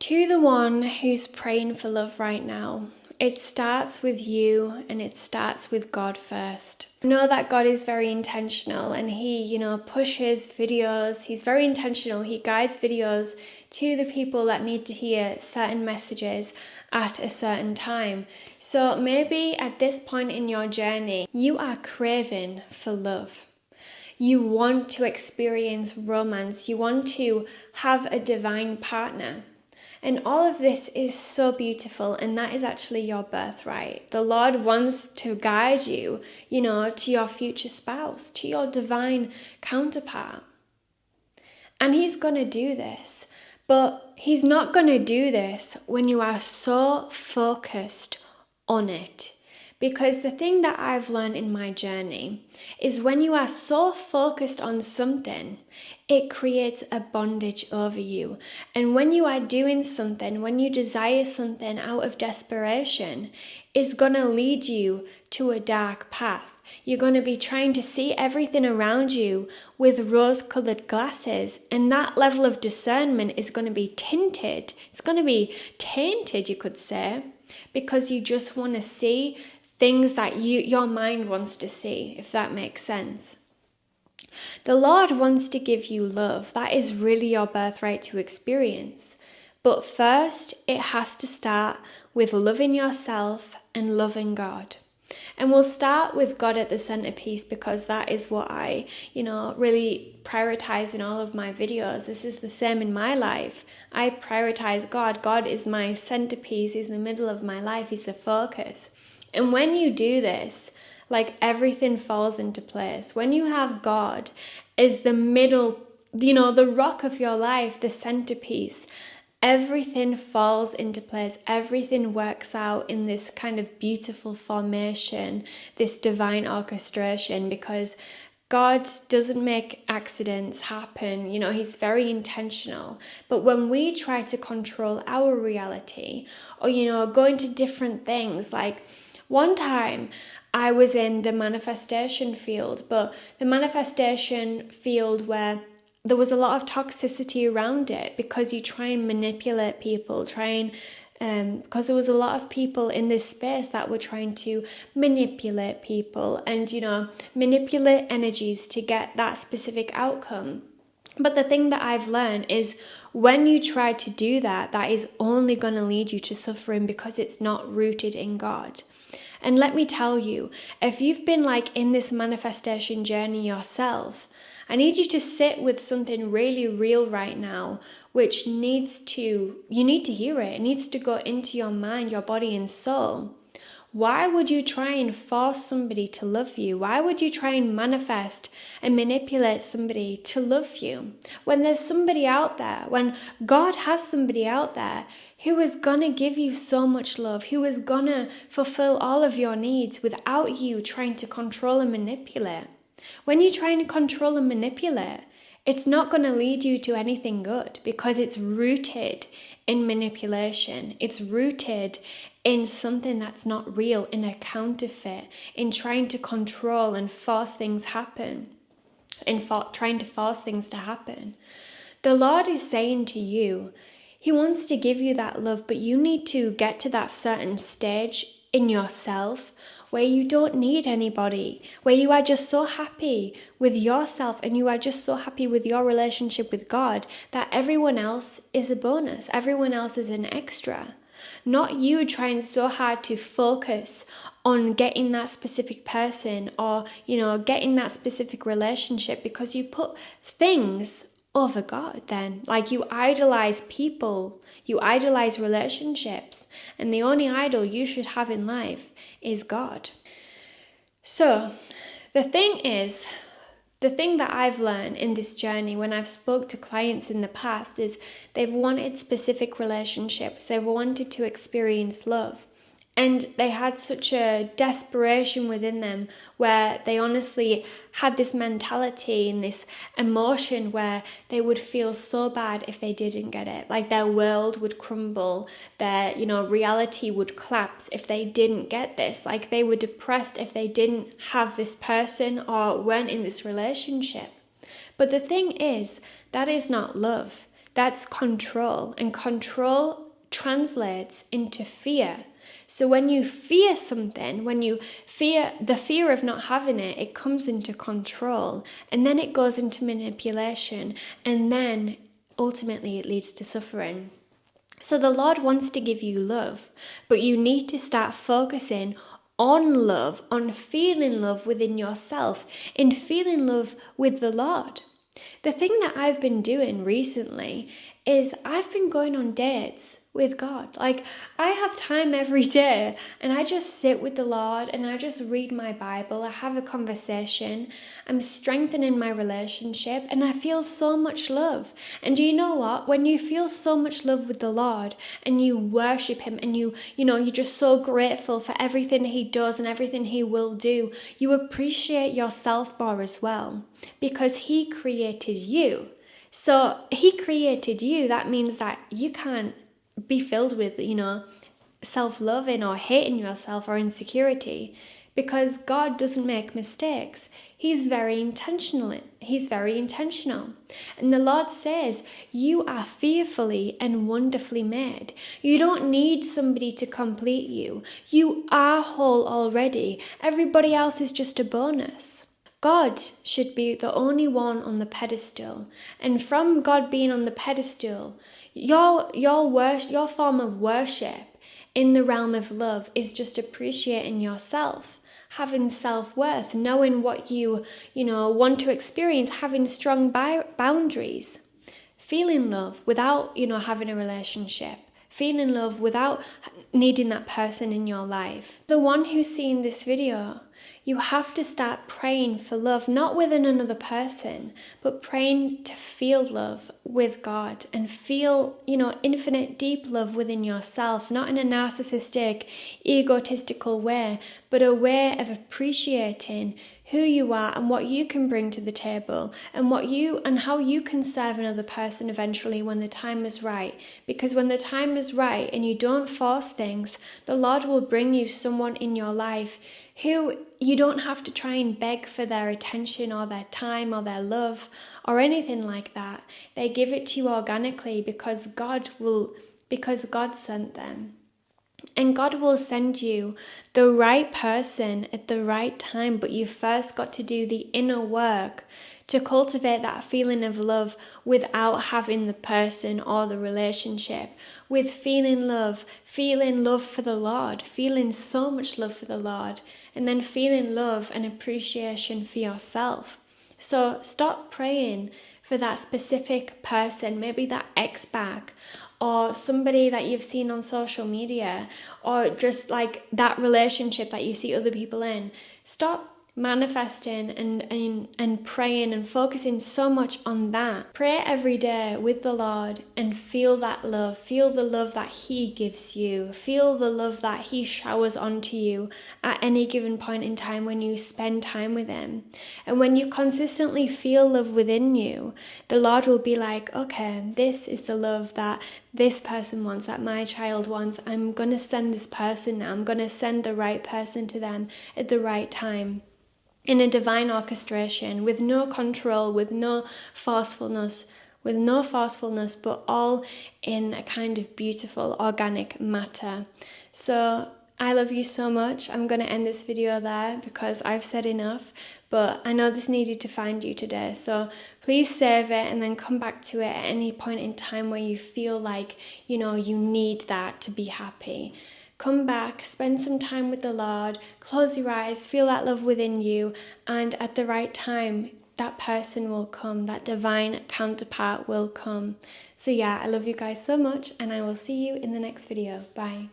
To the one who's praying for love right now, it starts with you and it starts with God first. Know that God is very intentional and He, pushes videos. He's very intentional. He guides videos to the people that need to hear certain messages at a certain time. So maybe at this point in your journey, you are craving for love. You want to experience romance. You want to have a divine partner. And all of this is so beautiful, and that is actually your birthright. The Lord wants to guide you, to your future spouse, to your divine counterpart. And He's going to do this, but He's not going to do this when you are so focused on it. Because the thing that I've learned in my journey is when you are so focused on something, it creates a bondage over you. And when you are doing something, when you desire something out of desperation, it's going to lead you to a dark path. You're going to be trying to see everything around you with rose-colored glasses, and that level of discernment is going to be tinted. It's going to be tainted, you could say, because you just want to see things that your mind wants to see, if that makes sense. The Lord wants to give you love. That is really your birthright to experience. But first, it has to start with loving yourself and loving God. And we'll start with God at the centerpiece because that is what I, really prioritize in all of my videos. This is the same in my life. I prioritize God. God is my centerpiece. He's in the middle of my life. He's the focus. And when you do this, everything falls into place. When you have God as the middle, the rock of your life, the centerpiece, everything falls into place. Everything works out in this kind of beautiful formation, this divine orchestration, because God doesn't make accidents happen. He's very intentional. But when we try to control our reality or, go into different things, one time I was in the manifestation field, but the manifestation field where there was a lot of toxicity around it because you try and manipulate people, because there was a lot of people in this space that were trying to manipulate people and, manipulate energies to get that specific outcome. But the thing that I've learned is when you try to do that, that is only going to lead you to suffering because it's not rooted in God. And let me tell you, if you've been in this manifestation journey yourself, I need you to sit with something really real right now, which you need to hear it. It needs to go into your mind, your body and soul. Why would you try and force somebody to love you? Why would you try and manifest and manipulate somebody to love you? When there's somebody out there, when God has somebody out there who is going to give you so much love, who is going to fulfill all of your needs without you trying to control and manipulate. When you try and control and manipulate, it's not going to lead you to anything good because it's rooted in manipulation. It's rooted in something that's not real, in a counterfeit, in trying to control and force things happen, trying to force things to happen. The Lord is saying to you, He wants to give you that love, but you need to get to that certain stage in yourself where you don't need anybody, where you are just so happy with yourself and you are just so happy with your relationship with God that everyone else is a bonus, everyone else is an extra. Not you trying so hard to focus on getting that specific person or, getting that specific relationship because you put things over God then. You idolize people, you idolize relationships, and the only idol you should have in life is God. So the thing that I've learned in this journey when I've spoke to clients in the past is they've wanted specific relationships, they've wanted to experience love. And they had such a desperation within them where they honestly had this mentality and this emotion where they would feel so bad if they didn't get it. Their world would crumble, their, reality would collapse if they didn't get this. They were depressed if they didn't have this person or weren't in this relationship. But the thing is, that is not love. That's control, and control translates into fear. So when you fear something, when you fear the fear of not having it, it comes into control, and then it goes into manipulation, and then ultimately it leads to suffering. So the Lord wants to give you love, but you need to start focusing on love, on feeling love within yourself, in feeling love with the Lord. The thing that I've been doing recently is I've been going on dates with God. Like, I have time every day and I just sit with the Lord and I just read my Bible. I have a conversation. I'm strengthening my relationship and I feel so much love. And do you know what? When you feel so much love with the Lord and you worship him and you're just so grateful for everything he does and everything he will do, you appreciate yourself more as well, because he created you. So he created you. That means that you can't be filled with, self-loathing or hating yourself or insecurity, because God doesn't make mistakes. He's very intentional. And the Lord says, you are fearfully and wonderfully made. You don't need somebody to complete you. You are whole already. Everybody else is just a bonus. God should be the only one on the pedestal. And from God being on the pedestal, your form of worship in the realm of love is just appreciating yourself, having self-worth, knowing what you want to experience, having strong boundaries, feeling love without having a relationship, feeling love without needing that person in your life. The one who's seeing this video, you have to start praying for love, not within another person, but praying to feel love with God and feel, infinite deep love within yourself, not in a narcissistic, egotistical way, but a way of appreciating who you are and what you can bring to the table and how you can serve another person eventually when the time is right. Because when the time is right and you don't force things, the Lord will bring you someone in your life who you don't have to try and beg for their attention or their time or their love or anything like that. They give it to you organically because God sent them. And God will send you the right person at the right time, but you first got to do the inner work to cultivate that feeling of love without having the person or the relationship, with feeling love for the Lord, feeling so much love for the Lord, and then feeling love and appreciation for yourself. So stop praying for that specific person, maybe that ex back, or somebody that you've seen on social media, or just like that relationship that you see other people in. Stop manifesting and praying and focusing so much on that. Pray every day with the Lord and feel that love. Feel the love that he gives you. Feel the love that he showers onto you at any given point in time when you spend time with him. And when you consistently feel love within you, the Lord will be like, okay, this is the love that this person wants, that my child wants. I'm going to send this person now. I'm going to send the right person to them at the right time, in a divine orchestration, with no control, with no forcefulness, but all in a kind of beautiful organic matter. So I love you so much. I'm going to end this video there because I've said enough, but I know this needed to find you today. So please save it and then come back to it at any point in time where you feel like, you need that to be happy. Come back, spend some time with the Lord, close your eyes, feel that love within you, and at the right time, that person will come, that divine counterpart will come. So yeah, I love you guys so much, and I will see you in the next video. Bye.